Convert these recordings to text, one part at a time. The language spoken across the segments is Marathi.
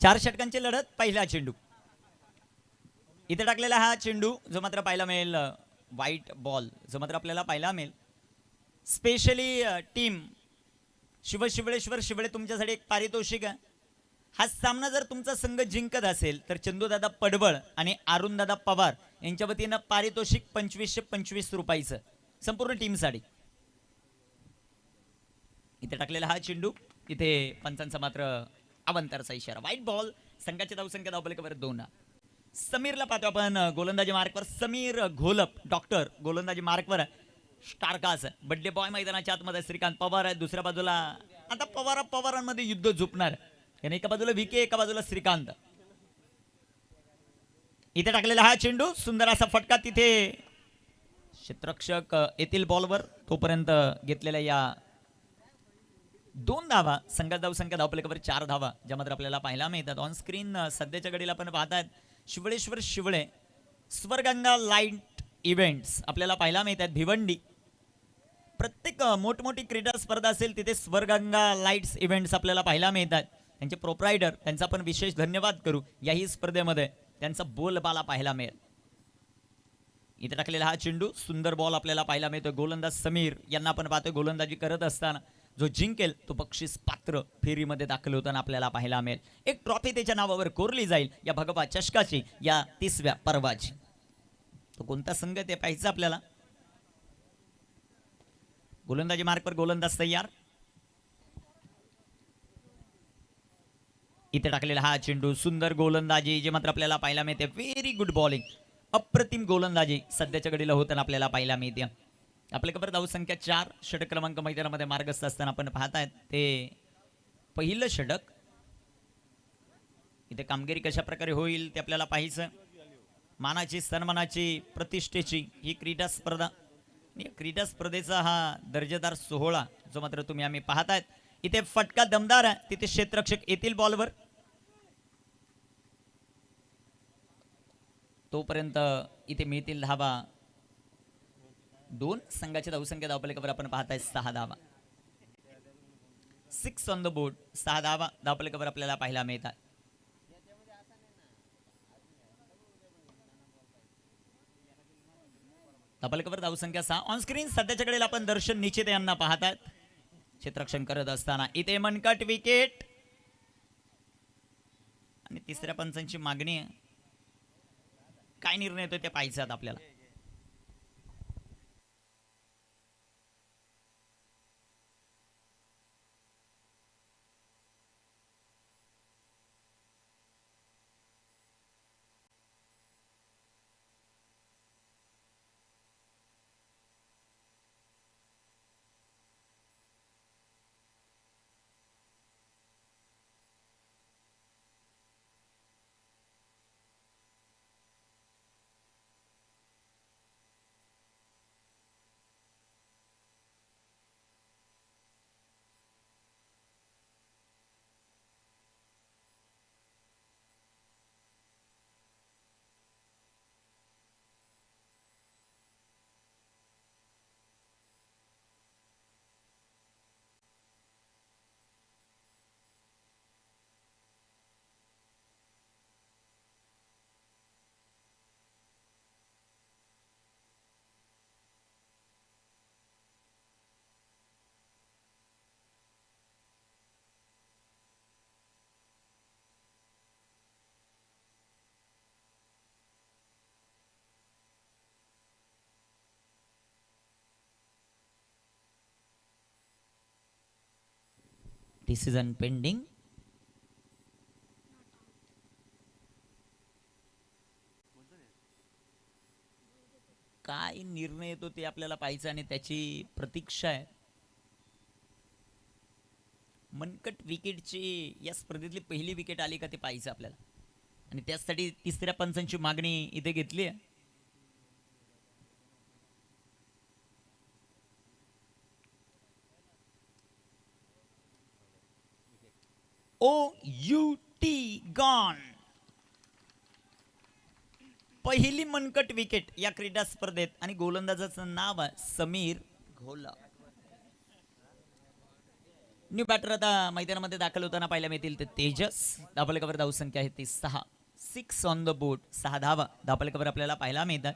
4 षटकांची लढत, पहिला चेंडू इथे टाकलेला हा चेंडू जो मात्र पाहायला मिळेल व्हाईट बॉल जो मात्र आपल्याला पाहायला मिळेल. स्पेशली टीम शिवशिवळेश्वर शिवळे तुमच्यासाठी एक पारितोषिक आहे. हा सामना जर तुमचा संघ जिंकत असेल तर चंदूदादा पडवळ आणि अरुणदादा पवार यांच्या वतीनं पारितोषिक 2525 रुपयाचं संपूर्ण टीमसाठी. इथे टाकलेला हा चेंडू, इथे पंचांचा मात्र अवंतरचा इशारा. व्हाईट बॉल, संघाची धावसंख्या धावपलकावर 2. समीरला पाहतो आपण गोलंदाजी मार्कवर. समीर घोलप डॉक्टर गोलंदाजी मार्कवर. स्टारकास बड्डे बॉय मैदानाच्या आतमध्ये श्रीकांत पवार आहे. दुसऱ्या बाजूला आता पवारांमध्ये युद्ध झोपणार. याने एका बाजूला विके, एका बाजूला श्रीकांत. इथे टाकलेला हा चेंडू, सुंदर असा फटका. तिथे क्षेत्ररक्षक येथील बॉलवर. तोपर्यंत घेतलेल्या या 2 धावा. संघात धावसंख्या धावपलकावर 4 धावा ज्या मात्र आपल्याला पाहायला मिळतात. ऑन स्क्रीन सध्याच्या घडीला आपण पाहतायत शिवळेश्वर शिवळे स्वरगंगा लाईट इव्हेंट्स आपल्याला पाहायला मिळतात. भिवंडी प्रत्येक मोठमोठी क्रीडा स्पर्धा असेल तिथे स्वरगंगा लाईट्स इव्हेंट्स आपल्याला पाहायला मिळतात. त्यांचे प्रोप्रायटर त्यांचा आपण विशेष धन्यवाद करू. याही स्पर्धेमध्ये त्यांचा बोलबाला पाहायला मिळेल. इथे टाकलेला हा चेंडू, सुंदर बॉल आपल्याला पाहायला मिळतो. गोलंदाज समीर यांना आपण पाहतोय गोलंदाजी करत असताना. जो जिंकेल तो बक्षीस पात्र फेरीमध्ये दाखल होताना आपल्याला पाहायला मिळेल. एक ट्रॉफी त्याच्या नावावर कोरली जाईल या भगवा चषकाची, या 30व्या पर्वाची. तो कोणता संघ ते पाहायचं आपल्याला. गोलंदाजी मार्कवर गोलंदाज तयार. इथे टाकलेला हा चेंडू, सुंदर गोलंदाजी जे मात्र आपल्याला पाहायला मिळते. व्हेरी गुड बॉलिंग, अप्रतिम गोलंदाजी सध्याच्या घडीला होताना आपल्याला पाहायला मिळते. आपल्याकडे धावसंख्या 4. षटक क्रमांक मैदानामध्ये मार्गस्थ असताना आपण पाहतायत ते पहिलं षटक. इथे कामगिरी कशा प्रकारे होईल ते आपल्याला पाहायचं. मानाची, सन्मानाची, प्रतिष्ठेची ही क्रीडा स्पर्धा. क्रीडा स्पर्धेचा हा दर्जेदार सोहळा जो मात्र तुम्ही आम्ही पाहतायत. इथे फटका दमदार आहे. तिथे क्षेत्ररक्षक येथील बॉलवर. तोपर्यंत इथे मिळतील धावा 2. संघाची धावसंख्या धावपलकावर आपण पाहताय 6 धावा. 6 ऑन द बोर्ड. 6 धावा धावपलकावर आपल्याला पाहायला मिळतात. धावपलकावर धावसंख्या 6. ऑन स्क्रीन सध्याच्या घडीला आपण दर्शन निश्चित यांना पाहतात क्षेत्ररक्षण करत असताना. इथे मनकट विकेट आणि तिसऱ्या पंचांची मागणी. काय निर्णय येतो ते पाहायचं आपल्याला. Decision pending. काय निर्णय येतो ते आपल्याला पाहायचं आणि त्याची प्रतीक्षा आहे. मनकट विकेटची या स्पर्धेतली पहिली विकेट आली का ते पाहायचं आपल्याला आणि त्यासाठी तिसऱ्या पंचांची मागणी इथे घेतली आहे. OUT gone. पहिली मनकट विकेट या क्रीडा स्पर्धेत आणि गोलंदाजाचं नाव आहे समीर घोलप. न्यू बॅटर आता मैदानामध्ये दाखल होताना पाहायला मिळतील ते तेजस. धावफलकावर धावसंख्या आहे ती 6. 6 ऑन द बोर्ड, 6 धावा धावफलकावर आपल्याला पाहायला मिळतात.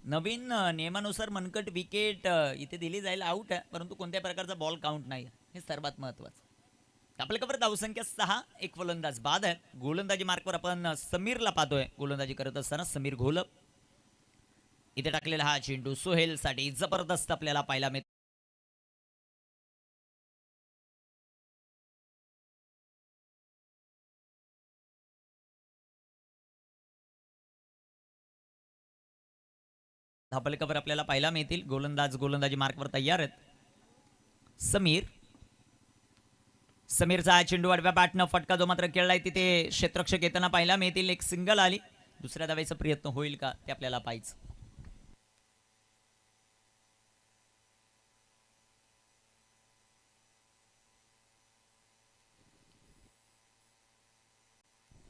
नवीन नियमानुसार मनकट विकेट इथे दिली जाईल, आउट आहे, परंतु कोणत्या प्रकारचा बॉल काउंट नाही हे सर्वात महत्वाचं. धावफलकावर धावसंख्या 6. एक फलंदाज बाद आहे. गोलंदाजी मार्कवर आपण समीरला पाहतोय. गोलंदाजी करत असताना समीर घोलप. इथे टाकलेला हा चेंडू सोहेल साठी जबरदस्त आपल्याला पाहायला मिळतो. धावफलकावर आपल्याला पाहायला मिळतील गोलंदाजी मार्कवर तयार आहेत. समीरचा हा चेंडू आडव्या बॅटनं फटका जो मात्र खेळलाय तिथे क्षेत्ररक्षक येताना पाहायला मिळतील. एक सिंगल आली. दुसऱ्या धावेचा प्रयत्न होईल का ते आपल्याला पाहायचं.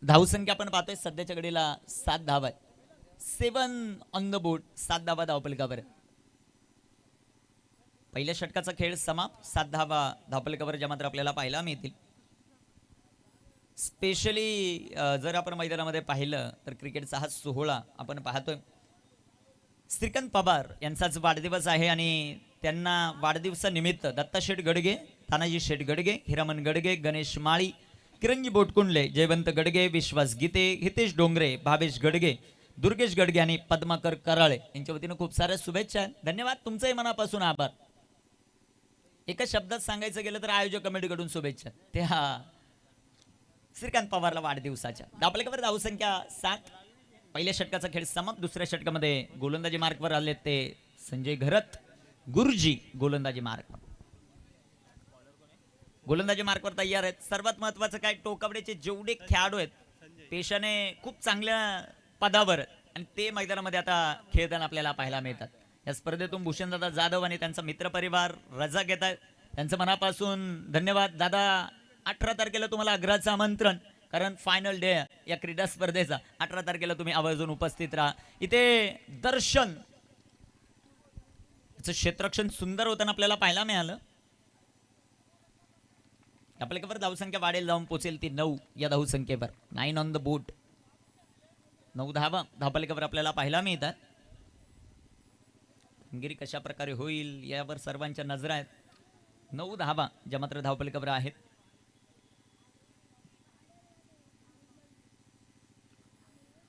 धावसंख्या आपण पाहतोय सध्याच्या घडीला 7 धावा आहे. 7 ऑन द बोर्ड, 7 धावा धावफलकावर. पहिल्या षटकाचा खेळ समाप्त. 7 धावा धावफलकावर ज्या मात्र आपल्याला पाहायला मिळतील. स्पेशली जर आपण मैदानामध्ये पाहिलं तर क्रिकेटचा हा सोहळा आपण पाहतोय. श्रीकांत पवार यांचाच वाढदिवस आहे आणि त्यांना वाढदिवसानिमित्त दत्ता शेठ गडगे, तानाजी शेठ गडगे, हिरामन गडगे, गणेश माळी, किरणजी बोटकुंडले, जयवंत गडगे, विश्वास गीते, हितेश डोंगरे, भावेश गडगे, दुर्गेश गडगे आणि पद्माकर कराळे यांच्या वतीनं खूप साऱ्या शुभेच्छा. धन्यवाद, तुमचंही मनापासून आभार. एका शब्दात सांगायचं गेलं तर आयोजक कमिटीकडून शुभेच्छा त्या श्रीकांत पवारला वाढदिवसाच्या. धावफलकावर धावसंख्या 7. पहिल्या षटकाचा खेळ समाप्त. दुसऱ्या षटकामध्ये गोलंदाजी मार्कवर आले ते संजय घरत, गुरुजी गोलंदाजी मार्कवर तयार आहेत. सर्वात महत्वाचं काय, टोकावड्याचे जेवढे खेळाडू आहेत पेशाने खूप चांगल्या पदावर आणि ते मैदानामध्ये आता खेळताना आपल्याला पाहायला मिळतात. या स्पर्धेतून भूषणदादा जाधव आणि त्यांचा मित्रपरिवार रजा घेत आहेत. त्यांचं मनापासून धन्यवाद. दादा 18 तारखेला तुम्हाला आग्रहाचं आमंत्रण, कारण फायनल डे या क्रीडा स्पर्धेचा. 18 तारखेला तुम्ही आवर्जून उपस्थित राहा. इथे दर्शन क्षेत्ररक्षण सुंदर होताना आपल्याला पाहायला मिळालं. आपल्याकडे धावसंख्या वाढेल, जाऊन पोहोचेल ती 9 या धावसंख्येवर. 9 ऑन द बोर्ड, 9 धावा धावफलकावर आपल्याला पाहायला मिळतात. कामगिरी कशा प्रकारे होईल यावर सर्वांच्या नजरा आहेत. 9 धावा ज्या मात्र धावफलकावर आहेत.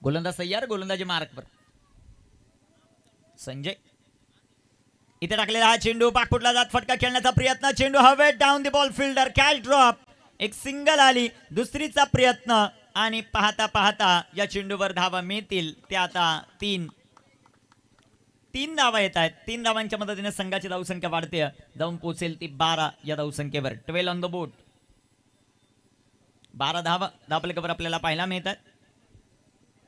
गोलंदाज तयार, गोलंदाजी मार्कवर संजय. इथे टाकलेला हा चेंडू पाकपुटला जात फटका खेळण्याचा प्रयत्न. चेंडू हवेत, down the ball, fielder catch drop. एक सिंगल आली. दुसरीचा प्रयत्न आणि पाहता पाहता या चेंडूवर धावा मिळतील. त्या आता 3 धावा येत आहेत. 3 धावांच्या मदतीने संघाची धावसंख्या वाढते, जाऊन पोहोचेल ती 12 या धावसंख्येवर. 12 ऑन द बोर्ड, 12 धावा धावफलकावर आपल्याला पाहायला मिळतात.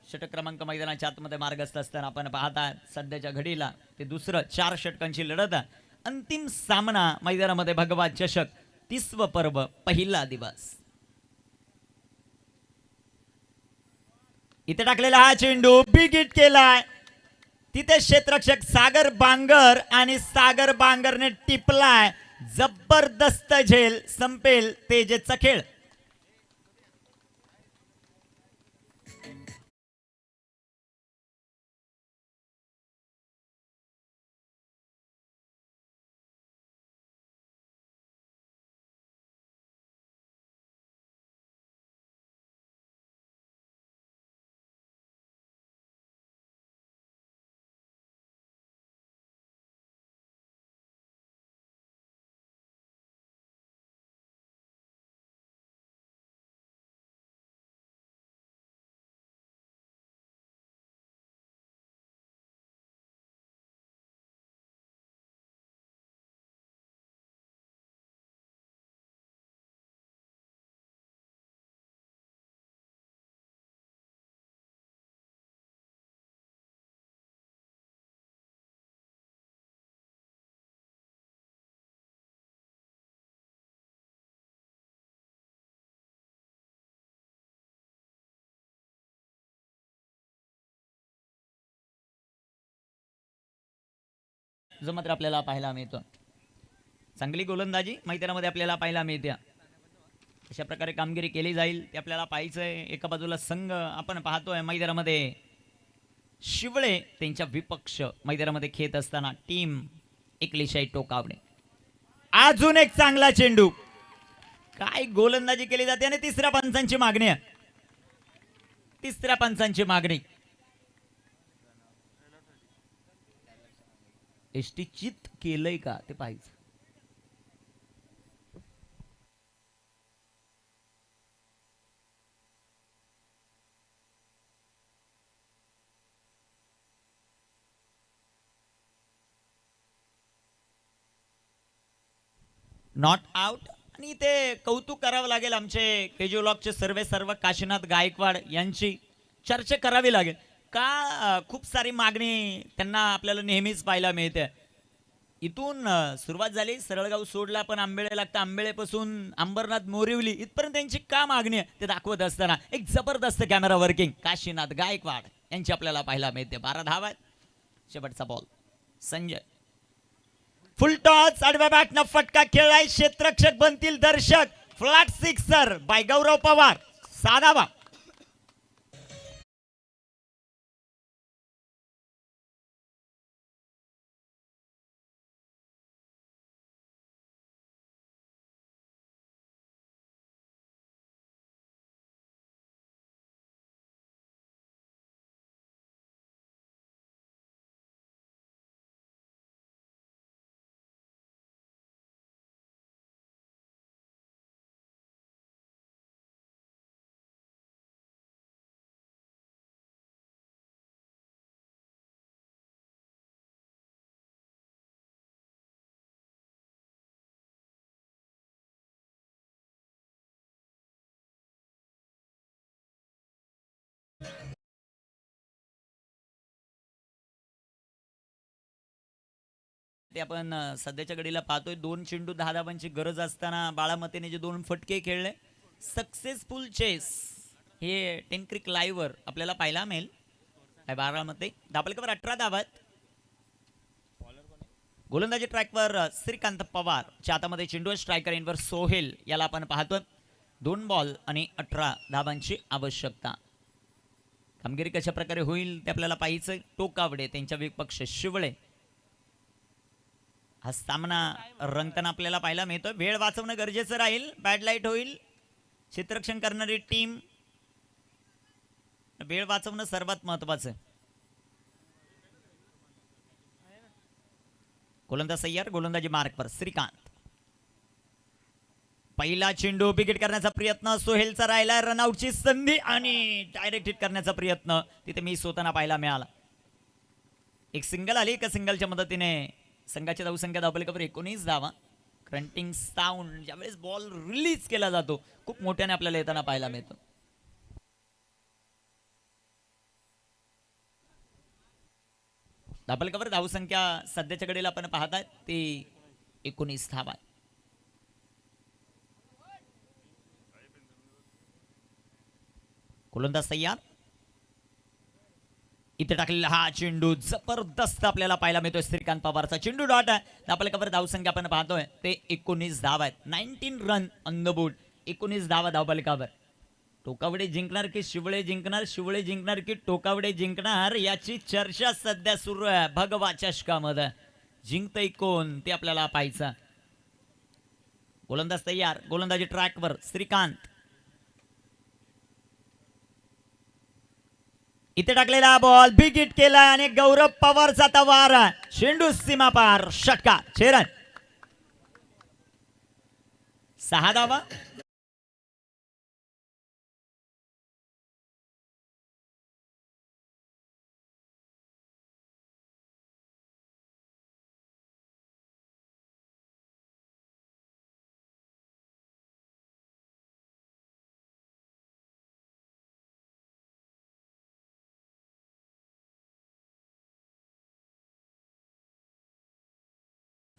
षटक क्रमांक मैदानाच्या आतमध्ये मार्गस्थ असताना आपण पाहता सध्याच्या घडीला ते दुसरं 4 षटकांची लढत. अंतिम सामना मैदानामध्ये भगवा चषक 30व पर्व, पहिला दिवस. इथे टाकलेला हा चेंडू बिग हिट केलाय. तिथे क्षेत्ररक्षक सागर बांगर आणि सागर बांगरने टिपलाय. जबरदस्त झेल, संपेल तेजेचा खेळ. जो मात्र आपल्याला पाहायला मिळतो. चांगली गोलंदाजी मैदानामध्ये आपल्याला पाहायला मिळते. अशा प्रकारे कामगिरी केली जाईल ते आपल्याला पाहायचंय. एका बाजूला संघ आपण पाहतोय मैदानामध्ये शिवळे, त्यांच्या विपक्ष मैदानामध्ये खेळत असताना टीम एकलिशाई टोकावडे. अजून एक चांगला चेंडू, काय गोलंदाजी केली जाते आणि तिसऱ्या पंचांची मागणी आहे. तिसऱ्या पंचांची मागणी. एसटी चित केलंय का ते पाहिजे. Not out. आणि ते कौतुक करावं लागेल आमचे केजुलॉकचे सर्व काशीनाथ गायकवाड यांची चर्चा करावी लागेल का खूप सारी मागणी त्यांना आपल्याला नेहमीच पाहायला मिळते. इथून सुरुवात झाली, सरळगाव सोडला पण आंबेळे लागतं, आंबेळेपासून अंबरनाथ मोरिवली इथपर्यंत त्यांची का मागणी आहे ते दाखवत असताना एक जबरदस्त कॅमेरा वर्किंग काशीनाथ गायकवाड यांची आपल्याला पाहायला मिळते. 12 धावा. शेवटचा बॉल संजय. फुल टॉस, आडव्या बॅटनं फटका खेळलाय, क्षेत्ररक्षक बनतील दर्शक. फ्लॅट सिक्सर बाय गौरव पवार. 6 धावा. ते आपण सध्याच्या घडीला पाहतोय 2 चेंडू 10 धावांची गरज असताना बाळामतेने जे 2 फटके खेळले. सक्सेसफुल चेस हे 10 क्रिक लाईव्ह वर आपल्याला पाहायला मिळेल. बाळामते दाबलकर 18 धावात. गोलंदाजी ट्रॅकवर श्रीकांत पवार च्या हातामध्ये चेंडू, स्ट्रायकर इनवर सोहेल याला आपण पाहतोय. 2 बॉल आणि 18 धावांची आवश्यकता. कामगिरी कशा प्रकारे होईल ते आपल्याला पाहायचं. टोकावडे त्यांच्या विपक्ष शिवळे. हा सामना रंगताना आपल्याला पाहायला मिळतोय. वेळ वाचवणं गरजेचं राहील. बॅड लाईट होईल. क्षेत्ररक्षण करणारी टीम, वेळ वाचवणं सर्वात महत्वाचं. गोलंदाज सय्यर, गोलंदाजी मार्कवर श्रीकांत. पहिला चेंडू विकेट करण्याचा प्रयत्न सोहेलचा राहिला. रनआउटची संधी आणि डायरेक्ट हिट करण्याचा प्रयत्न तिथे मिस होताना पाहायला मिळाला. एक सिंगल आली. एका सिंगलच्या मदतीने संघाची धावसंख्या धावपलीकावर 19 धावा. क्रंटिंग साऊंड ज्यावेळेस बॉल रिलीज केला जातो खूप मोठ्याने आपल्याला येताना पाहायला मिळतं. धावपलीकावर धावसंख्या सध्याच्या घडीला आपण पाहताय ती 19 धावा. गोलंदाज तयार. इथे टाकलेला हा चेंडू जबरदस्त आपल्याला पाहायला मिळतोय. श्रीकांत पवारचा चेंडू डॉट आहे. धावपलीकावर धावसंख्या आपण पाहतोय ते 19 धावा आहेत. 19 रन ऑन द बोर्ड. 19 धावा धावपलीकावर. टोकावडे जिंकणार की शिवळे जिंकणार, शिवळे जिंकणार की टोकावडे जिंकणार याची चर्चा सध्या सुरू आहे भगवा चषकामध्ये. जिंकतय कोण ते आपल्याला पाहायचं. गोलंदाज तयार. गोलंदाजी ट्रॅकवर श्रीकांत. इथे टाकलेला बॉल बिग हिट केला आणि गौरव पवारचा तवार. चेंडू सीमा पार. षटकार. 6 रन. 6 धावा.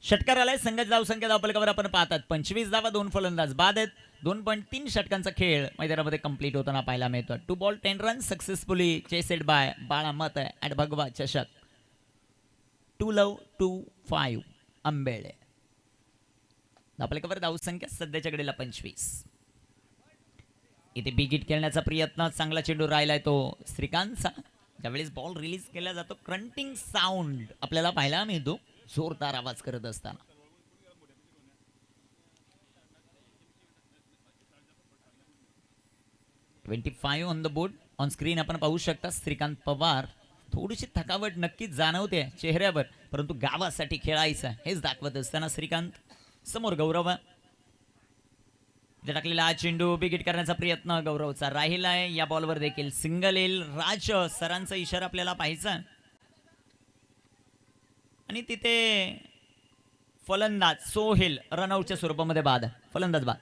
षटकार आलाय. संघाची धावसंख्या धावपलीकावर आपण पाहतात 25 धावा. 2 फलंदाज बाद आहेत. 2.3 षटकांचा खेळ मैदानामध्ये कंप्लीट होताना पाहायला मिळतो. 2 ball 10 run successfully chased by बाळामत ॲट भगवा चषक. टू लव 2-5 आंबेळे. धावफलकावर धावसंख्या सध्याच्या घडीला 25. इथे बिग हिट खेळण्याचा प्रयत्न, चांगला चेंडू राहिलाय तो श्रीकांतचा. ज्यावेळेस बॉल रिलीज केला जातो क्रंटिंग साऊंड आपल्याला पाहायला मिळतो, जोरदार आवाज करत असताना. $25 on the board. On screen आपण पाहू शकता श्रीकांत पवार. थोडीशी थकावट नक्कीच जाणवते चेहऱ्यावर, परंतु गावासाठी खेळायचं हेच दाखवत असताना श्रीकांत. समोर गौरव टाकलेला हा चेंडू बिगिट करण्याचा प्रयत्न गौरवचा राहिला आहे. या बॉलवर देखील सिंगल येईल. राज सरांचा इशारा आपल्याला पाहायचा आणि तिथे फलंदाज सोहेल रनआउटच्या स्वरूपामध्ये बाद. फलंदाज बाद.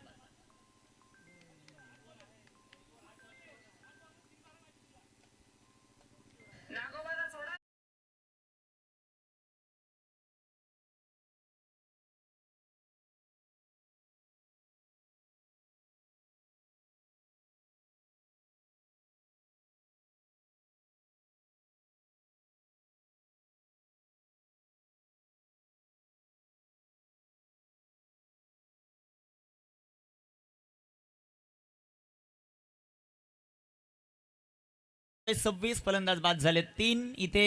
सव्वीस फलंदाज बाद झाले. 3 इथे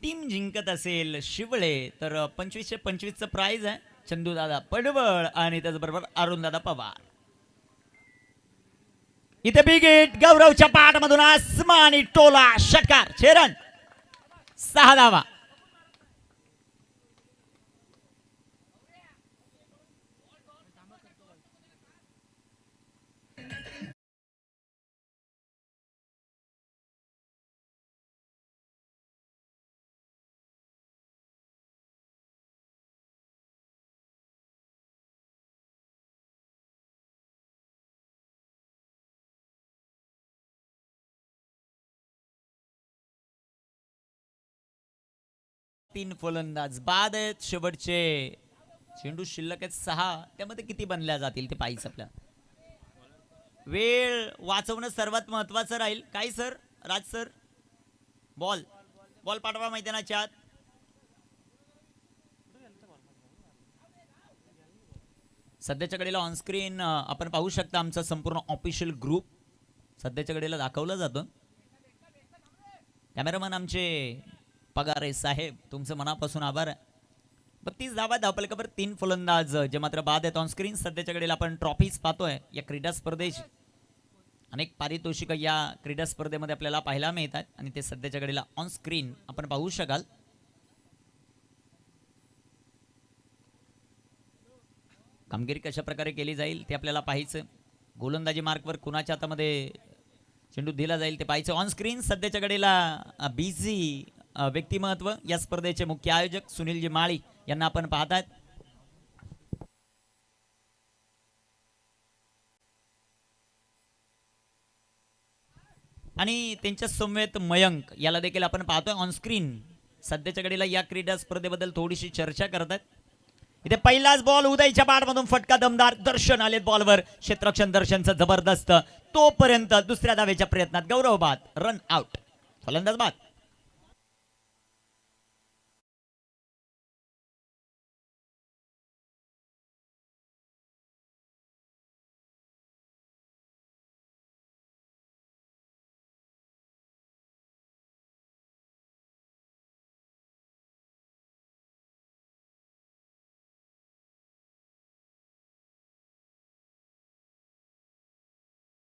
टीम जिंकत असेल शिवळे तर 25-25 प्राइज आहे. चंदूदादा पडवळ आणि त्याचबरोबर अरुणदादा पवार. इथे बिग हिट गौरवच्या पाठमधून आसमानी टोला षटकार. 6 रन 6 धावा. तीन फलंदाज बाद आहेत. शेवटचे चेंडू शिल्लक आहेत 6. त्यामध्ये किती बनल्या जातील ते पाहिजे आपल्याला. वेळ वाचवणं सर्वात महत्वाचं राहील. काय सर? राज सर बॉल बॉल पाठवा मैदानाच्या आत. सध्याच्या घडीला ऑनस्क्रीन आपण पाहू शकता आमचा संपूर्ण ऑफिशियल ग्रुप सध्याच्या घडीला दाखवला जातो. कॅमेरामन आमचे पगारे साहेब तुमचं मनापासून आभार. 32 धावा. धावफलकावर 3 फलंदाज जे मात्र बाद आहेत. ऑनस्क्रीन सध्याच्या घडीला आपण ट्रॉफीज पाहतोय या क्रीडा स्पर्धेची. अनेक पारितोषिक या क्रीडा स्पर्धेमध्ये आपल्याला पाहायला मिळतात आणि ते सध्याच्या घडीला ऑन स्क्रीन आपण पाहू शकाल. कामगिरी कशा प्रकारे केली जाईल ते आपल्याला पाहायचं. गोलंदाजी मार्कवर कुणाच्या हातामध्ये चेंडू दिला जाईल ते पाहायचं. ऑन स्क्रीन सध्याच्या घडीला बिझी व्यक्तिमत्व या स्पर्धेचे मुख्य आयोजक सुनीलजी माळी यांना आपण पाहतात. आणि त्यांच्या समवेत मयंक याला देखील आपण पाहतोय ऑन स्क्रीन. सध्याच्या घडीला या क्रीडा स्पर्धेबद्दल थोडीशी चर्चा करतात. इथे पहिलाच बॉल उदयच्या पाठमधून फटका दमदार. दर्शन आले बॉलवर. क्षेत्ररक्षण दर्शनचं जबरदस्त. तोपर्यंत दुसऱ्या धावेच्या प्रयत्नात गौरव बाद. Run out. फलंदाज बाद.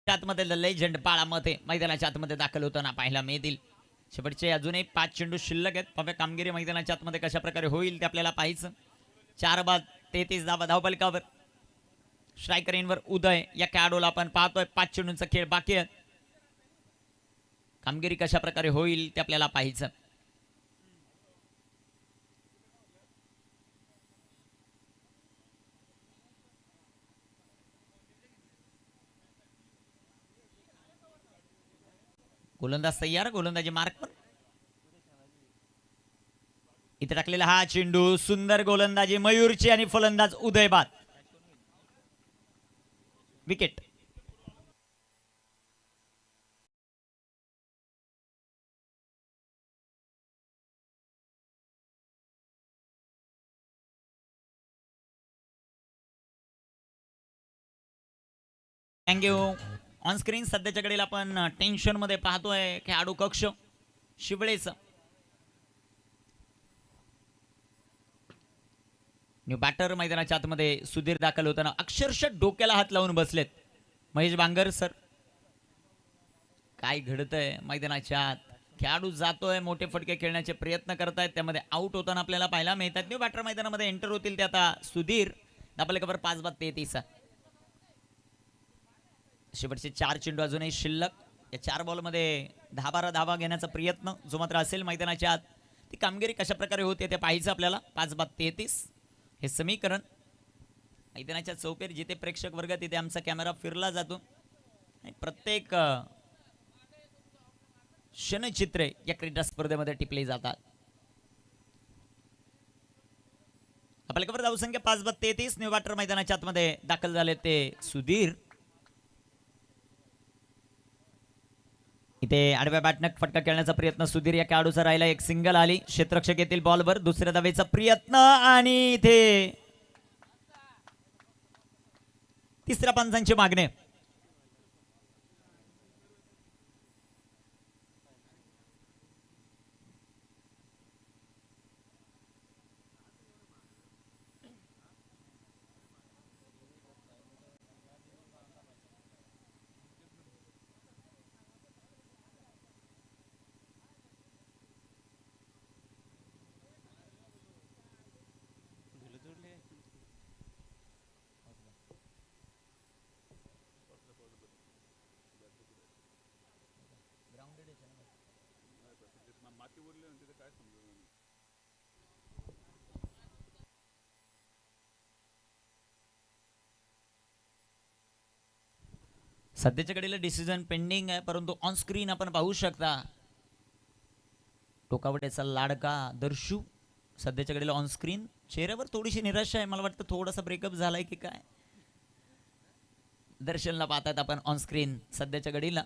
आतमध्ये लेजंड पाळामध्ये मैदानाच्या आतमध्ये दाखल होताना पाहायला मिळतील. शेवटचे अजूनही 5 चेंडू शिल्लक आहेत. भव्य कामगिरी मैदानाच्या आतमध्ये कशा प्रकारे होईल ते आपल्याला पाहायचं. 4 बाद 33 धावा धावफलकावर. स्ट्रायकरींवर उदय या खेळाडूला आपण पाहतोय. 5 चेंडूंचा खेळ बाकी आहे. कामगिरी कशा प्रकारे होईल ते आपल्याला पाहायचं. गोलंदाज तयार. गोलंदाजी मार्कवर. इथे टाकलेला हा चेंडू. सुंदर गोलंदाजी मयूरची आणि फलंदाज उदय बाद. विकेट. थँक्यू. ऑन स्क्रीन सध्याच्या घडीला आपण टेन्शन मध्ये पाहतोय खेळाडू कक्ष शिवळेचा. न्यू बॅटर मैदानाच्या आतमध्ये सुधीर दाखल होताना अक्षरशः डोक्याला हात लावून बसलेत महेश बांगर सर. काय घडतंय मैदानाच्या आत? खेळाडू जातोय, मोठे फटके खेळण्याचे प्रयत्न करतायत, त्यामध्ये आउट होताना आपल्याला पाहायला मिळतात. न्यू बॅटर मैदानामध्ये एंटर होतील ते आता सुधीर. आपल्या कवर 5-33. शेवटचे 4 चेंडू अजूनही शिल्लक. या 4 बॉलमध्ये 10-12 धावा घेण्याचा प्रयत्न जो मात्र असेल मैदानाच्या आत, ती कामगिरी कशा प्रकारे होते ते पाहायचं आपल्याला. 5-33 हे समीकरण. मैदानाच्या चौपेर जिथे प्रेक्षक वर्ग तिथे आमचा कॅमेरा फिरला जातो. प्रत्येक क्षणचित्रे या क्रीडा स्पर्धेमध्ये टिपली जातात. आपल्या कवर धावसंख्या 5-33. न्यू बॅटर मैदानाच्या आतमध्ये दाखल झाले ते सुधीर. इथे आडव्या बॅटनं फटका खेळण्याचा प्रयत्न सुधीर या खेळाडूचा राहिला. एक सिंगल आली. क्षेत्ररक्षक येथील बॉलवर दुसऱ्या धावेचा प्रयत्न आणि इथे तिसऱ्या पंचांची मागणी. सध्याच्या घडीला डिसिजन पेंडिंग आहे, परंतु ऑन स्क्रीन आपण पाहू शकता टोकावट्याचा लाडका दर्शू सध्याच्या घडीला ऑन स्क्रीन. चेहऱ्यावर थोडीशी निराशा आहे, मला वाटतं थोडासा ब्रेकअप झालाय की काय. दर्शनला पाहतात आपण ऑन स्क्रीन. सध्याच्या घडीला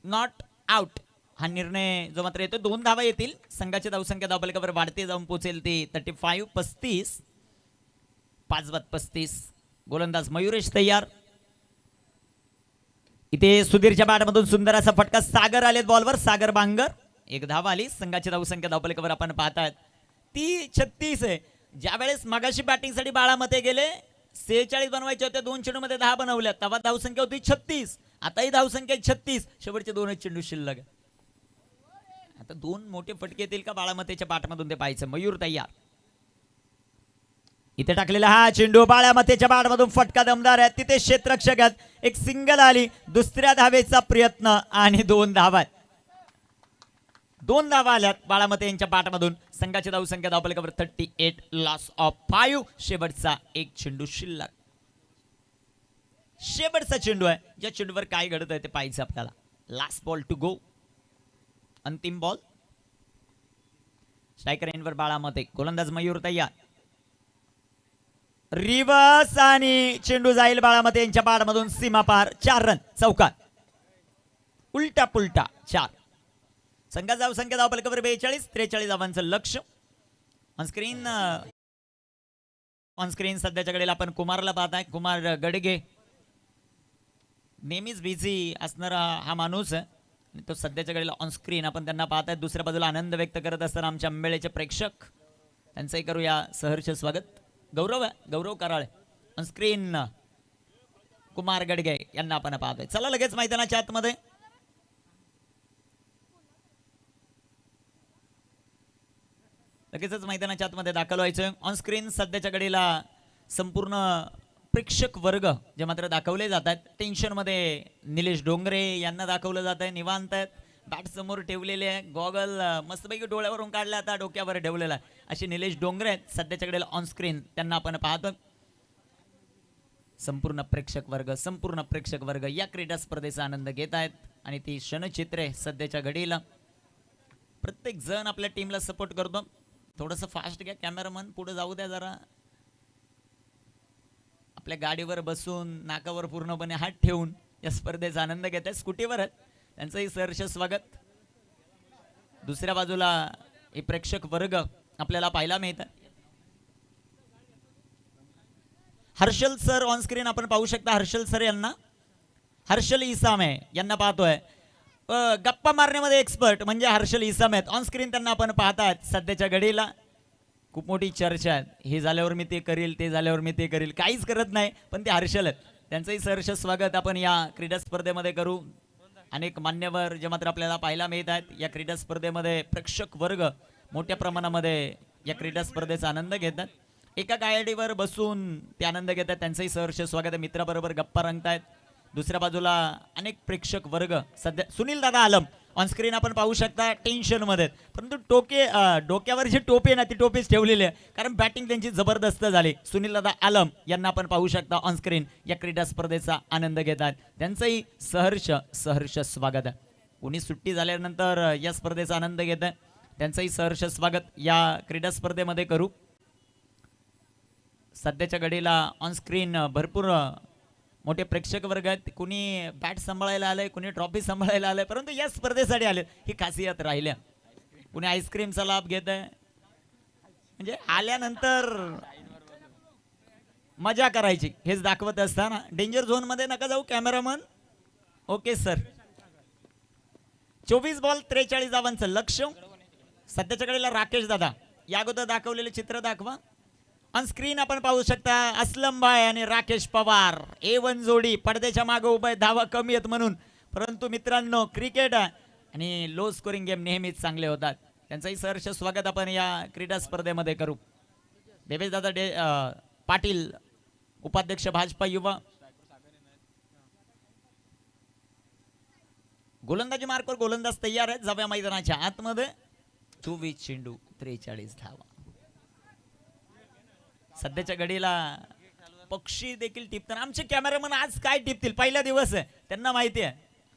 नॉट आउट हा निर्णय जो मात्र येतो. 2 धावा येतील. संघाची धावसंख्या धावफलकावर वाढते जाऊन पोहोचेल ती 35-35. 5-35. गोलंदाज मयुरेश तयार. इथे सुधीरच्या बॅटमधून सुंदर असा फटका. सागर आलेत बॉलवर. सागर बांगर. 1 धाव आली. संघाची धावसंख्या धावफलकावर आपण पाहतात ती 36 आहे. ज्यावेळेस मगाशी बॅटिंगसाठी बाळामते गेले 46 बनवायचे होते, 2 चेंडूमध्ये 10 बनवल्या, तेव्हा धावसंख्या होती 36. आताही धावसंख्या 36. शेवटचे 2 चेंडू शिल्लक. आता 2 मोठे फटके येतील का बाळामतेच्या बॅटमधून ते पाहायचं. मयूर तयार. इथे टाकलेला हा चेंडू बाळामतेच्या बॅटमधून फटका दमदार आहे. तिथे क्षेत्ररक्षकात एक सिंगल आली. दुसऱ्या धावेचा प्रयत्न आणि 2 धावा. 2 धावा आल्यात बाळामते यांच्या बॅटमधून. संघाची धावसंख्या धावफलकावर 38. Loss of 5. शेवटचा 1 चेंडू शिल्लक. शेवटचा चेंडू आहे. ज्या चेंडूवर काय घडत आहे ते पाहायचं आपल्याला. Last ball to go. अंतिम बॉल. स्ट्रायकर एंडवर बाळामते. गोलंदाज मयूर तयार. रिवर्स आणि चेंडू जाईल बाळामते यांच्या बॅटमधून सीमा पार. 4 रन चौकार. उलटा पुलटा 4. संघाची धावसंख्या धावफलकावर 42. 43 धावांचं लक्ष. ऑन स्क्रीन सध्याच्या घडीला आपण कुमारला पाहताय. कुमार गडगे नेहमीच बिझी असणारा हा माणूस आहे. तो सध्याच्या घडीला ऑन स्क्रीन आपण त्यांना पाहताय. दुसऱ्या बाजूला आनंद व्यक्त करत असताना आमच्या आंबेळेचे प्रेक्षक, त्यांचंही करूया सहर्ष स्वागत. गौरव आहे, गौरव कराळे. ऑन स्क्रीन कुमार गडगे यांना आपण पाहतोय. चला लगेच मैदानाच्या आतमध्ये. लगेचच मैदानाच्या आतमध्ये दाखल व्हायचं. ऑन स्क्रीन सध्याच्या घडीला संपूर्ण प्रेक्षक वर्ग जे मात्र दाखवले जातात. टेन्शन मध्ये निलेश डोंगरे यांना दाखवलं जात आहे. निवांत आहेत. बॅट समोर ठेवलेले आहे. गॉगल मस्तपैकी डोळ्यावरून काढला, आता डोक्यावर ठेवलेला आहे. असे निलेश डोंगरे आहेत सध्याच्या घडीला ऑन स्क्रीन. त्यांना आपण पाहतो. संपूर्ण प्रेक्षक वर्ग या क्रीडा स्पर्धेचा आनंद घेत आहेत आणि ती क्षणचित्रे सध्याच्या घडीला प्रत्येक जण आपल्या टीमला सपोर्ट करतो. थोडंसं फास्ट घ्या कॅमेरामन, पुढे जाऊ द्या जरा. आपल्या गाडीवर बसून नाकावर पूर्णपणे हात ठेवून या स्पर्धेचा आनंद घेत आहेत. स्कूटीवर आहेत, त्यांचंही सहर्ष स्वागत. दुसऱ्या बाजूला हे प्रेक्षक वर्ग आपल्याला पाहायला मिळतात. हर्षल सर ऑन स्क्रीन आपण पाहू शकता. हर्षल सर यांना, हर्षल इसामे यांना पाहतोय. गप्पा मारण्यामध्ये एक्सपर्ट म्हणजे हर्षल इसामे आहेत. ऑन स्क्रीन त्यांना आपण पाहतात. सध्याच्या घडीला खूप मोठी चर्चा आहे, हे झाल्यावर मी ते करील, ते झाल्यावर मी ते करील, काहीच करत नाही, पण ते हर्षल आहेत. त्यांचंही सहर्ष स्वागत आपण या क्रीडा स्पर्धेमध्ये करू. अनेक मान्यवर जे मात्र आपल्याला पाहायला मिळत आहेत या क्रीडा स्पर्धेमध्ये. प्रेक्षक वर्ग मोठ्या प्रमाणामध्ये या क्रीडा स्पर्धेचा आनंद घेतात. एका गाडीवर बसून ते आनंद घेतात. त्यांचंही सहर्ष स्वागत. मित्राबरोबर गप्पा रंगतायत. दुसऱ्या बाजूला अनेक प्रेक्षक वर्ग. सध्या सुनील दादा आलम ऑन स्क्रीन आपण पाहू शकता टेन्शन मध्ये, परंतु डोक्यावर जी टोपी आहे ना ती टोपीच ठेवलेली आहे, कारण बॅटिंग त्यांची जबरदस्त झाली. सुनील दादा आलम यांना आपण पाहू शकता ऑन स्क्रीन या क्रीडा स्पर्धेचा आनंद घेतात. त्यांचंही सहर्ष स्वागत आहे. कोणी सुट्टी झाल्यानंतर या स्पर्धेचा आनंद घेत आहे, त्यांचंही सहर्ष स्वागत या क्रीडा स्पर्धेमध्ये करू. सध्याच्या घडीला ऑन स्क्रीन भरपूर मोठे प्रेक्षक वर्ग आहेत. कुणी बॅट सांभाळायला आलंय, कुणी ट्रॉफी सांभाळायला आलंय, परंतु या स्पर्धेसाठी आले ही खासियत राहिल्या. कुणी आईस्क्रीमचा लाभ घेत आहे, म्हणजे आल्यानंतर मजा करायची हेच दाखवत असताना. डेंजर झोन मध्ये नका जाऊ कॅमेरामन. Okay sir. 24 बॉल 43 धावांचं लक्ष. सध्याच्या घडीला राकेश दादा या अगोदर दाखवलेले चित्र दाखवा. ऑन स्क्रीन आपण पाहू शकता असलम भाई आणि राकेश पवार A1 जोडी. पडद्याच्या मागे उभे, धावा कमी आहेत म्हणून, परंतु मित्रांनो क्रिकेट आणि लो स्कोरिंग गेम नेहमीच चांगले होतात. त्यांचंही सहर्ष स्वागत आपण या क्रीडा स्पर्धेमध्ये करू. देवेश दादा पाटील उपाध्यक्ष भाजपा युवा. गोलंदाजी मार्कवर गोलंदाज तयार आहेत. जाव्या मैदानाच्या आतमध्ये. 24 चेंडू 43 धावा. सध्याच्या घडीला पक्षी देखील टिपताना. आमचे कॅमेरामन आज काय टिपतील, पहिला दिवस आहे त्यांना माहिती आहे.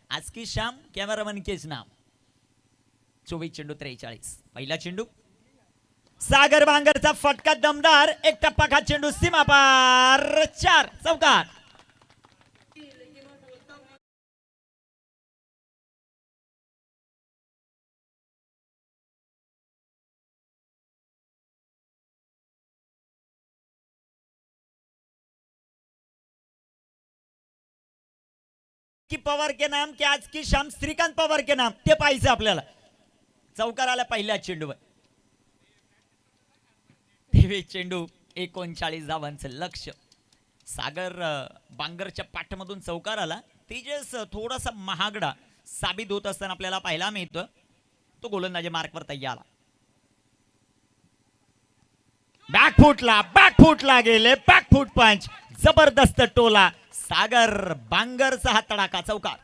आज की शाम कॅमेरामन केच नाम. 24 चेंडू 43. पहिला चेंडू सागर बांगरचा फटका दमदार. एक टप्पा खा चेंडू सीमा पार. 4 चौकार. की पवार के नाम की आज की शाम श्रीकांत पवार के नाम ते पाहिजे आपल्याला. चौकार आला पहिल्या चेंडूवर. 23 चेंडू 39 धावांचं लक्ष. सागर बांगरच्या पाठमधून चौकार आला. तेजस थोडासा महागडा साबित होत असताना आपल्याला पाहायला मिळतो. तो गोलंदाजी मार्कवर तयार. बॅकफुटला गेले. बॅकफुट पंच जबरदस्त टोला. सागर बांगरचा हा तडाखा चौकार.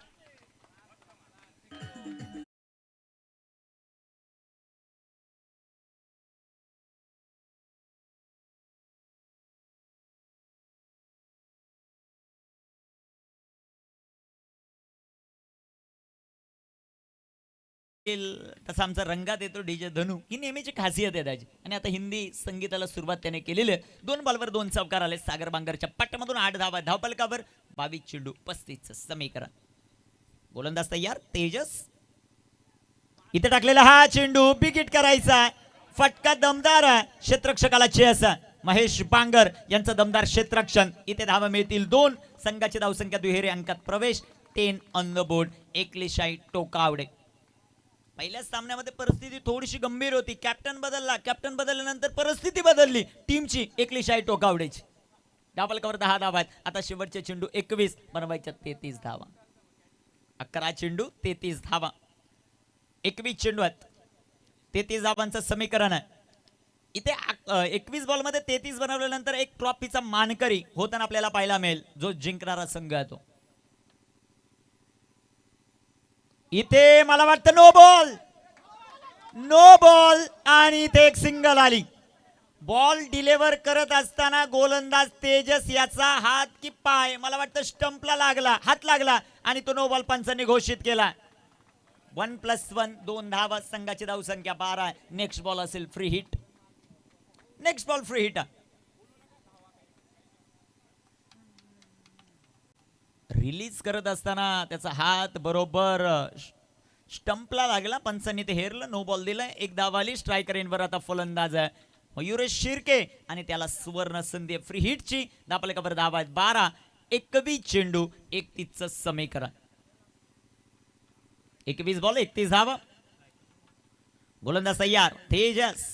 तसा आमचा रंगात येतो डीजे धनू. ही नेहमीची खासियत आहे त्याची. आणि आता हिंदी संगीताला सुरुवात त्याने केलेली आहे. 2 बॉलवर 2 चौकार आले. सागर बांगरच्या पट्ट्यामधून 8 धावा. धावफलकावर 22 चेंडू 35 समीकरण. गोलंदाज तयार तेजस. इथे टाकलेला हा चेंडू बिगिट करायचा. फटका दमदार. क्षेत्ररक्षकाला चेस. महेश बांगर यांचं दमदार क्षेत्ररक्षण. इथे धावा मिळतील 2. संघाची धावसंख्या दुहेरी अंकात प्रवेश. 10 ऑन द बोर्ड. एकलिशाई टोकावडे. पहिल्या सामन्यामध्ये परिस्थिती थोडीशी गंभीर होती. कॅप्टन बदलला. कॅप्टन बदलल्यानंतर परिस्थिती बदलली टीमची. एकलिशाई टोकावडेची. धावफलकावर 10 धावा आहेत. आता शेवटचे चेंडू 21 बनवायच्या 33 धावा. 11 चेंडू 33 धावा. 21 चेंडू आहेत. 33 धावांचं समीकरण आहे. इथे 21 बॉल मध्ये 33 बनवल्यानंतर एक ट्रॉफीचा मानकरी होताना आपल्याला पाहायला मिळेल, जो जिंकणारा संघ आहे तो. इथे मला वाटतं नो बॉल आणि इथे एक सिंगल आली. बॉल डिलिव्हर करत असताना गोलंदाज तेजस याचा हात की पाय मला वाटतं स्टंपला लागला, हात लागला आणि तो नो बॉल पंचांनी घोषित केला. 1+1 2 धावा. संघाची धावसंख्या 12. नेक्स्ट बॉल असेल free hit. Next ball free hit. Release करत असताना त्याचा हात बरोबर स्टंपला लागला. पंचांनी ते हेरलं. नो बॉल दिलाय. एक धाव आली. स्ट्रायकर इनवर आता फलंदाज आहे मयुरेश शिर्के आणि त्याला सुवर्ण संधी फ्री हिटची. धापलेकावर धावा आहेत 12. 21 चेंडू 31चं समीकरण. 21 बॉल 31 धावा. गोलंदाज तयार तेजस.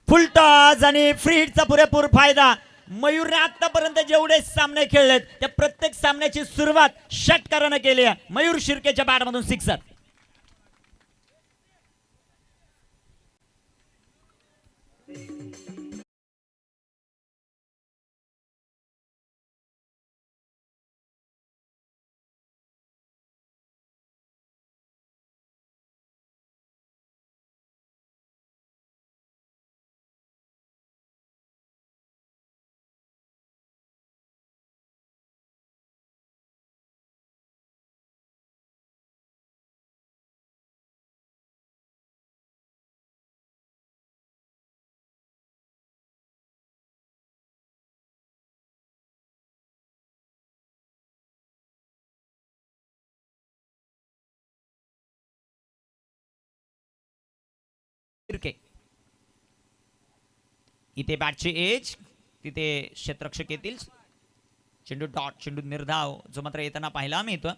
फुलटॉस आणि फ्री हिटचा पुरेपूर फायदा. मयूरने आतापर्यंत जेवढे सामने खेळलेत त्या प्रत्येक सामन्याची सुरुवात षटकारानं केली आहे. मयूर शिर्केच्या बॅटमधून सिक्सर. शिर्के इथे बॅटची एज, तिथे क्षेत्ररक्षक येतील. चेंडू डॉट, चेंडू निर्धाव जो मात्र येताना पाहायला मिळतो.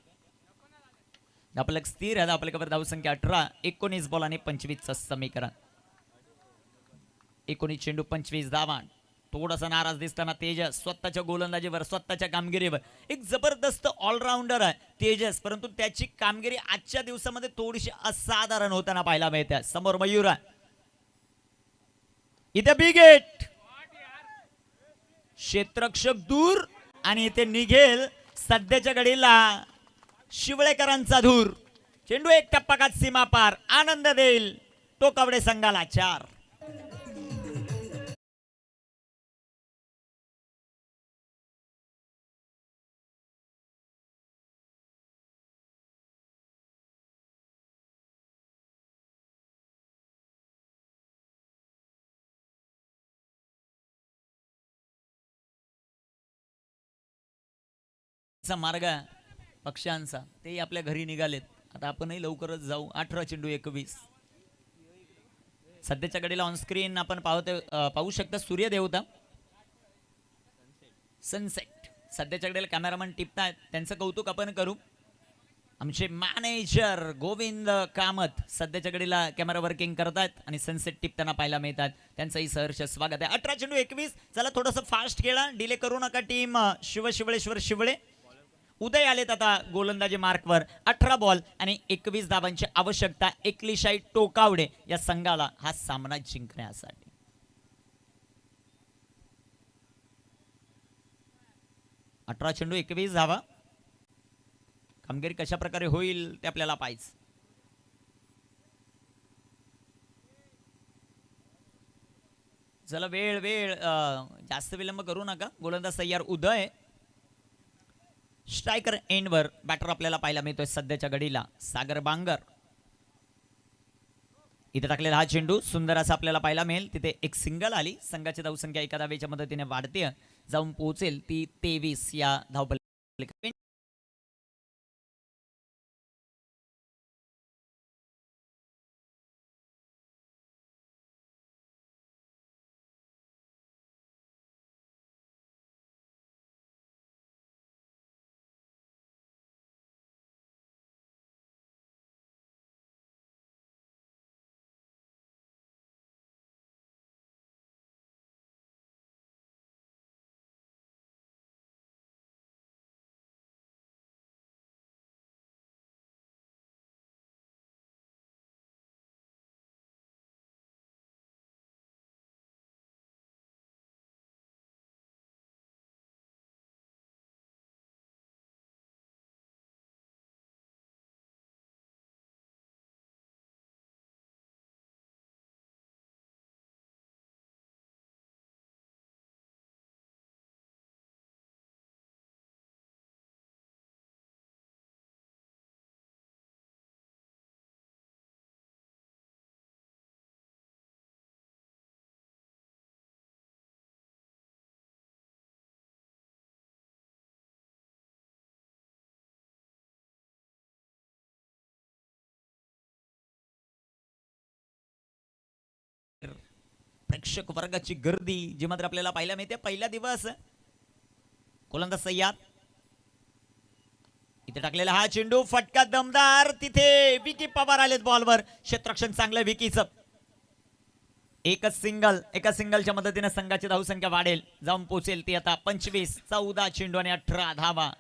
धापलक स्थिर आहे. धापलकावर धावसंख्या 18. 19 बॉल आणि 25चं समीकरण. 19 चेंडू 25 धावा. थोडासा नाराज दिसताना तेजस स्वतःच्या गोलंदाजीवर, स्वतःच्या कामगिरीवर. एक जबरदस्त ऑलराऊंडर आहे तेजस, परंतु त्याची कामगिरी आजच्या दिवसामध्ये थोडीशी असाधारण होताना पाहायला मिळते. समोर मयूर आहे. इथे बिग हिट, क्षेत्ररक्षक दूर आणि इथे निघेल सध्याच्या घडीला शिवळेकरांचा धूर. चेंडू एक टप्पाकात सीमा पार, आनंद देईल टोकावडे संघाला. 4. मार्ग पक्ष्यांचा तेही आपल्या घरी निघालेत. आता आपणही लवकरच जाऊ. 18 चेंडू 21. सध्याच्या घडीला ऑन स्क्रीन आपण पाहू शकता सूर्य देवता, सनसेट. सध्याच्या घडीला कॅमेरामन टिपतायत, त्यांचं कौतुक आपण करू. आमचे मॅनेजर गोविंद कामत सध्याच्या घडीला कॅमेरा वर्किंग करतायत आणि सनसेट टिपताना पाहायला मिळतात. त्यांचंही सहर्ष स्वागत आहे. 18 चेंडू 21. चला थोडंसं फास्ट खेळा, डिले करू नका. टीम शिवळेश्वर शिवळे उदय आलेत आता गोलंदाजी मार्कवर. 18 बॉल आणि 21 धावांची आवश्यकता एकलिशाई टोकावडे या संघाला हा सामना जिंकण्यासाठी. अठरा चेंडू 21 धावा. कामगिरी कशा प्रकारे होईल ते आपल्याला पाहिजे. चला वेळ जास्त विलंब करू नका. गोलंदाज तयार उदय. स्ट्रायकर एंडवर बॅटर आपल्याला पाहायला मिळतोय सध्याच्या घडीला सागर बांगर. इथे टाकलेला हा चेंडू सुंदर असा आपल्याला पाहायला मिळेल. तिथे एक सिंगल आली. संघाची धावसंख्या एका धावेच्या मदतीने वाढते, जाऊन पोहोचेल ती 23 या धावफलकावर. प्रेक्षक वर्गाची गर्दी जी मात्र आपल्याला पाहायला मिळते. पहिला दिवस गोलंदाज तयार. इथे टाकलेला हा चेंडू फटका दमदार. तिथे विकी पवार आलेत बॉलवर. क्षेत्ररक्षण चांगलं विकीचं. एकच सिंगल. एका सिंगलच्या मदतीने संघाची धावसंख्या वाढेल. जाऊन पोहोचेल ती आता 25. 14 चेंडू आणि 18 धावा.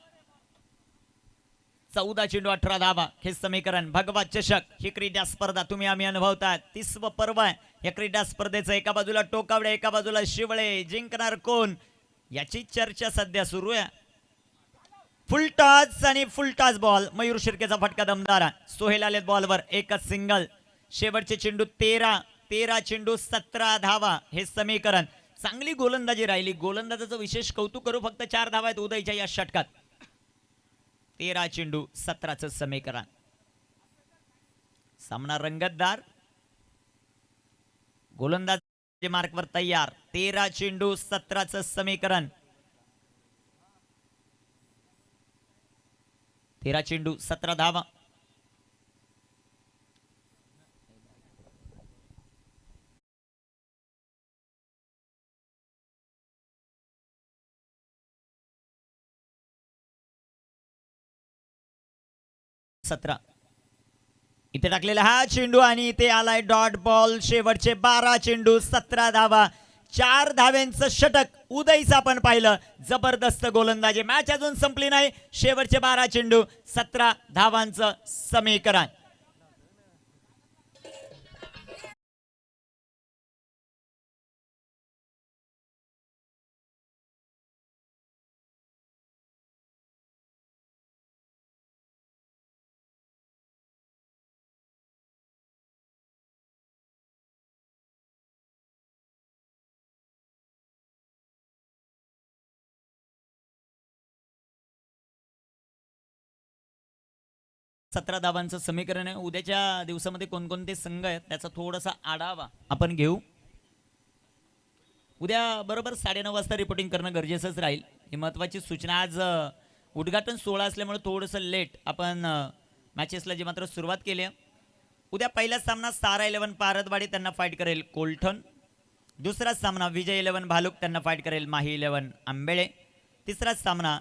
14 चेंडू 18 धावा हे समीकरण. भगवा चषक ही क्रीडा स्पर्धा तुम्ही आम्ही अनुभवतात. 30व पर्व आहे या क्रीडा स्पर्धेचं. एका बाजूला टोकावडे, एका बाजूला शिवळे. जिंकणार कोण याची चर्चा सध्या सुरू आहे. फुल टॉस आणि फुल टॉस बॉल. मयूर शिर्केचा फटका दमदार. सोहेल आलेत बॉलवर. एकच सिंगल. शेवटचे चेंडू 13 चेंडू 17 धावा हे समीकरण. चांगली गोलंदाजी राहिली. गोलंदाजाचं विशेष कौतुक करू. फक्त 4 धावा आहेत उदयच्या या षटकात. 13 चेंडू 17चं समीकरण. सामना रंगतदार. गोलंदाज मार्कवर तयार. 13 चेंडू 17चं समीकरण. 13 चेंडू 17 धावा. इथे टाकलेला हा चेंडू आणि इथे आलाय डॉट बॉल. शेवटचे 12 चेंडू 17 धावा. 4 धाव्यांचं षटक उदयचं आपण पाहिलं. जबरदस्त गोलंदाजी. मॅच अजून संपली नाही. शेवटचे 12 चेंडू 17 धावांचं समीकरण. सतरा धावांचं समीकरण आहे. उद्याच्या दिवसामध्ये कोणकोणते संघ आहेत त्याचा थोडासा आढावा आपण घेऊ. उद्या बरोबर 9:30 वाजता रिपोर्टिंग करणं गरजेचंच राहील. ही महत्त्वाची सूचना. आज उद्घाटन सोहळा असल्यामुळे थोडंसं लेट आपण मॅचेसला जी मात्र सुरुवात केली आहे. उद्या पहिला सामना सारा 11 पारदवाडी त्यांना फाईट करेल कोलठण. दुसरा सामना विजय 11 भालुक त्यांना फाईट करेल माही 11 आंबेळे. तिसरा सामना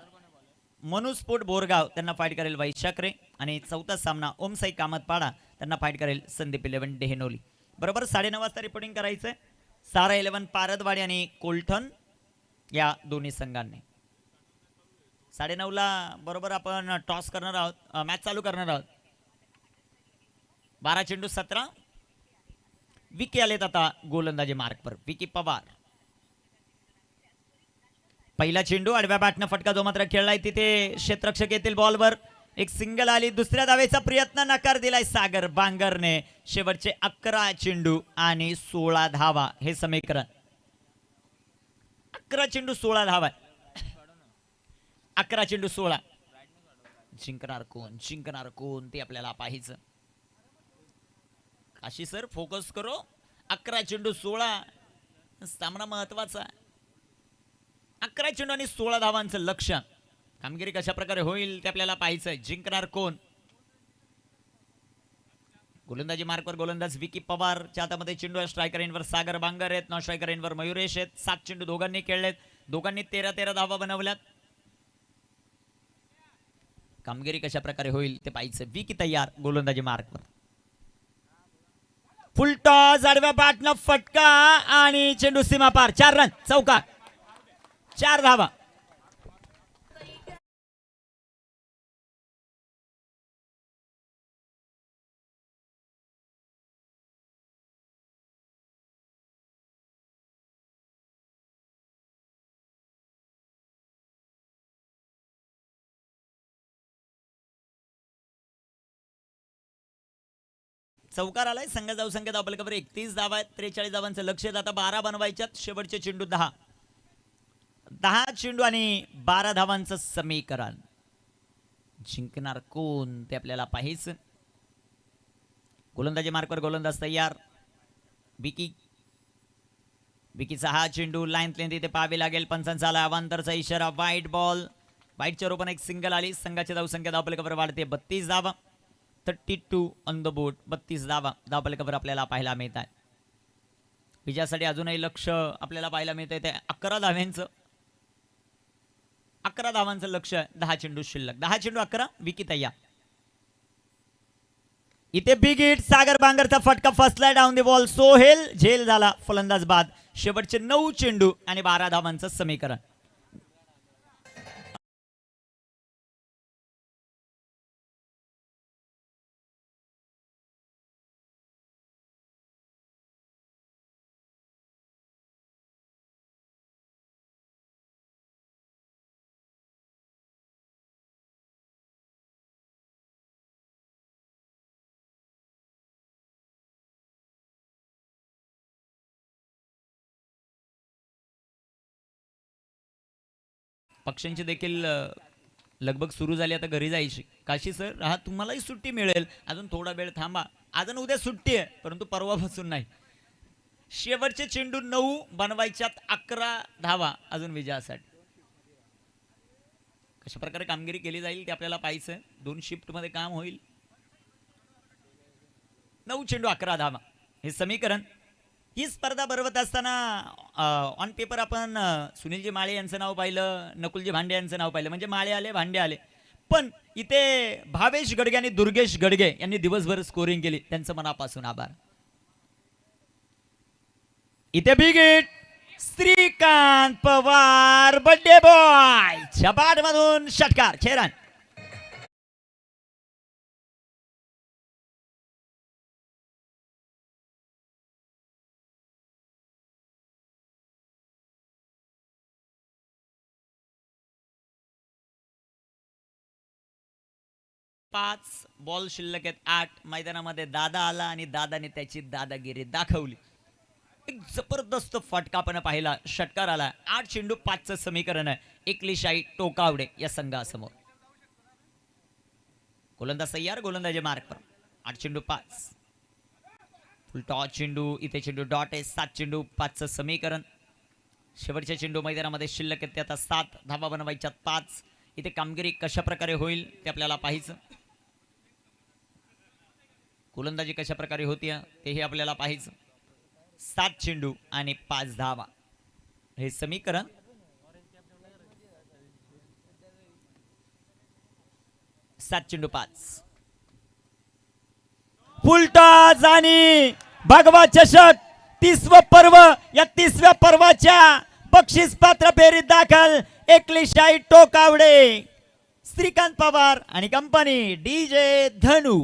मनुस्फोट बोरगाव त्यांना फाईट करेल वैशाखरे. आणि चौथा सामना ओमसाई कामतपाडा त्यांना फाईट करेल संदीप 11 डेहनोली. बरोबर 9:30 वाजता रिपोर्टिंग करायचंय. सारा 11 पारदवाडी आणि कोलठण या दोन्ही संघांनी. 9:30ला बरोबर आपण टॉस करणार आहोत. मॅच चालू करणार आहोत. 12 चेंडू 17. विकी आलेत आता गोलंदाजी मार्कवर. विकी पवार. पहिला चेंडू आडव्या बॅटनं फटका जो मात्र खेळलाय. तिथे क्षेत्ररक्षक येतील बॉलवर. एक सिंगल आली. दुसऱ्या धावेचा प्रयत्न नकार दिलाय सागर बांगरने. शेवटचे 11 चेंडू आणि 16 धावा हे समीकरण. 11 चेंडू 16 धावा. 11 चेंडू 16. जिंकणार कोण ते आपल्याला पाहायचं. काशी सर फोकस करो. 11 चेंडू 16. सामना महत्वाचा. 11 चेंडू आणि 16 धावांचं लक्ष. कामगिरी कशा प्रकारे होईल ते आपल्याला पाहायचंय. जिंकणार कोण. गोलंदाजी मार्कवर गोलंदाज विकी पवारच्या हातामध्ये चेंडू. स्ट्रायकर इनवर सागर बांगर आहेत. नॉन स्ट्रायकर इनवर मयुरेश आहेत. 7 चेंडू दोघांनी खेळलेत. दोघांनी 13 धावा बनवल्यात. कामगिरी कशा प्रकारे होईल ते पाहायचं. विकी तयार गोलंदाजी मार्कवर. फुल टॉस आडव्या बॅटनं फटका आणि चेंडू सीमा पार. 4 रन. चौकार. 4 धावा. चौकार आलाय. संघ जाऊ संख्या धावफलकावर 31 धावा आहेत. 43 धावांचं लक्ष. आता 12 बनवायच्यात. शेवटचे चेंडू 10. 10 चेंडू आणि 12 धावांचं समीकरण. जिंकणार कोण ते आपल्याला पाहायचं. गोलंदाजी मार्कवर गोलंदाज तयार. विकीचा हा चेंडू लाईन लेंथ इथे पाहावी लागेल. पंचांचा आला अवांतरचा इशारा. वाईट बॉल. वाईटच्या रूपाने एक सिंगल आली. संघाची धावसंख्या धावफलकावर वाढते. 32 धावा. 32 ऑन द बोर्ड. 32 धावा धावफलकावर आपल्याला पाहायला मिळतात. विजयासाठी अजूनही लक्ष आपल्याला पाहायला मिळतंय ते 11 धाव्यांचं. 11 धावांचं लक्ष, 10 चेंडू शिल्लक. 10 चेंडू 11 विकी तय्या. इथे बिग हिट सागर बांगरचा फटका फसलाय डाऊन द बॉल. सोहेल झेल झाला फलंदाज बाद. शेवटचे 9 चेंडू आणि 12 धावांचं समीकरण. पक्ष्यांची देखील लगबग सुरू झाली. आता घरी जायची. काशी सर, हा तुम्हालाही सुट्टी मिळेल, अजून थोडा वेळ थांबा. अजून उद्या सुट्टी आहे, परंतु परवापासून नाही. शेवटचे चेंडू 9 बनवायच्यात 11 धावा अजून विजयासाठी. कशा प्रकारे कामगिरी केली जाईल ते आपल्याला पाहायचं. 2 शिफ्ट मध्ये काम होईल. 9 चेंडू 11 धावा हे समीकरण. ही स्पर्धा भरवत असताना ऑन पेपर आपण सुनीलजी माळे यांचं नाव पाहिलं, नकुलजी भांडे यांचं नाव पाहिलं, म्हणजे माळे आले भांडे आले. पण इथे भावेश गडगे आणि दुर्गेश गडगे यांनी दिवसभर स्कोरिंग केली, त्यांचं मनापासून आभार. इथे big hit Shrikant Pawar birthday boy झपाट मधून षटकार 6 रन. पाच बॉल शिल्लक आहेत 8. मैदानामध्ये दादा आला आणि दादाने त्याची दादागिरी दाखवली. एक जबरदस्त फटका आपण पाहिला, षटकार आला. 8 चेंडू 5चं समीकरण आहे एकलिशाई टोकावडे या संघासमोर. गोलंदाज तयार, गोलंदाजी मार्क पर. 8 चेंडू 5. फुल टॉस चेंडू, इथे चेंडू डॉट आहे. 7 चेंडू 5चं समीकरण. शेवटचे चेंडू मैदानामध्ये शिल्लक आहेत ते आता 7 धावा बनवायच्यात 5. इथे कामगिरी कशा प्रकारे होईल ते आपल्याला पाहायचं. गोलंदाजी कशा प्रकारे होती तेही आपल्याला पाहायचं. 7 चेंडू आणि 5 धावा हे समीकरण. सात चेंडू 5. फुल टॉस आणि भगवा चषक 30वं पर्व. या 30व्या पर्वाच्या बक्षीस पात्र फेरीत दाखल एकलिशाई टोकावडे, श्रीकांत पवार आणि कंपनी डीजे धनू.